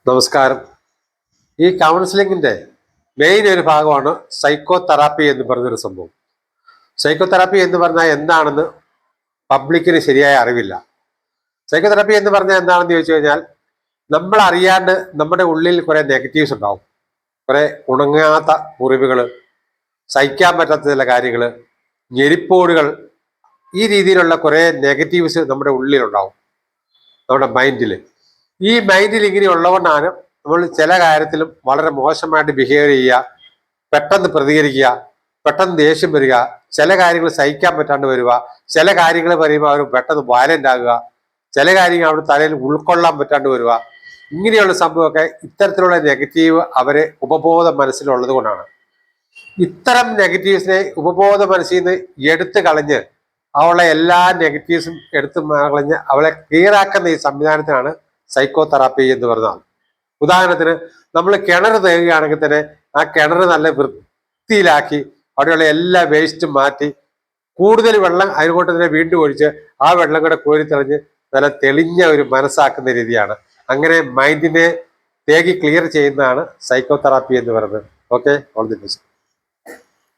നമസ്കാരം. ഈ കൗൺസിലിങ്ങിന്റെ മെയിൻ ഒരു ഭാഗമാണ് സൈക്കോ തെറാപ്പി എന്ന് പറഞ്ഞൊരു സംഭവം. സൈക്കോ തെറാപ്പി എന്ന് പറഞ്ഞാൽ എന്താണെന്ന് പബ്ലിക്കിന് ശരിയായ അറിവില്ല. സൈക്കോ തെറാപ്പി എന്ന് പറഞ്ഞാൽ എന്താണെന്ന് ചോദിച്ചു കഴിഞ്ഞാൽ, നമ്മൾ അറിയാണ്ട് നമ്മുടെ ഉള്ളിൽ കുറെ നെഗറ്റീവ്സ് ഉണ്ടാവും, കുറെ ഉണങ്ങാത്ത മുറിവുകൾ, സഹിക്കാൻ പറ്റാത്ത ചില കാര്യങ്ങൾ, ഞെരിപ്പോടുകൾ, ഈ രീതിയിലുള്ള കുറെ നെഗറ്റീവ്സ് നമ്മുടെ ഉള്ളിലുണ്ടാവും, നമ്മുടെ മൈൻഡിൽ. ഈ മൈൻഡിൽ ഇങ്ങനെ ഉള്ളതുകൊണ്ടാണ് നമ്മൾ ചില കാര്യത്തിലും വളരെ മോശമായിട്ട് ബിഹേവ് ചെയ്യുക, പെട്ടെന്ന് പ്രതികരിക്കുക, പെട്ടെന്ന് ദേഷ്യം വരിക, ചില കാര്യങ്ങൾ സഹിക്കാൻ പറ്റാണ്ട് വരിക, ചില കാര്യങ്ങൾ പറയുമ്പോൾ അവർ പെട്ടെന്ന് വയലന്റ് ആകുക, ചില കാര്യങ്ങൾ അവിടെ തലയിൽ ഉൾക്കൊള്ളാൻ പറ്റാണ്ട് വരിക. ഇങ്ങനെയുള്ള സംഭവമൊക്കെ ഇത്തരത്തിലുള്ള നെഗറ്റീവ് അവരെ ഉപബോധ മനസ്സിലുള്ളത് കൊണ്ടാണ്. ഇത്തരം നെഗറ്റീവ്സിനെ ഉപബോധ മനസ്സിൽ നിന്ന് എടുത്തു കളഞ്ഞ് അവളെ എല്ലാ നെഗറ്റീവ്സും എടുത്തു കളഞ്ഞ് അവളെ ക്ലിയർ ആക്കുന്ന ഈ സംവിധാനത്തിനാണ് സൈക്കോ തെറാപ്പി എന്ന് പറഞ്ഞാൽ. ഉദാഹരണത്തിന്, നമ്മൾ കിണർ തേകുകയാണെങ്കിൽ തന്നെ ആ കിണർ നല്ല വൃത്തിയിലാക്കി അവിടെയുള്ള എല്ലാ വേസ്റ്റും മാറ്റി കൂടുതൽ വെള്ളം അതിനോട്ട് തന്നെ വീണ്ടും ഒഴിച്ച് ആ വെള്ളം കൂടെ കോരിത്തെളിഞ്ഞ് നല്ല തെളിഞ്ഞ ഒരു മനസ്സാക്കുന്ന രീതിയാണ്. അങ്ങനെ മൈൻഡിനെ തേകി ക്ലിയർ ചെയ്യുന്നതാണ് സൈക്കോ തെറാപ്പി എന്ന് പറയുന്നത്. Okay, all the best.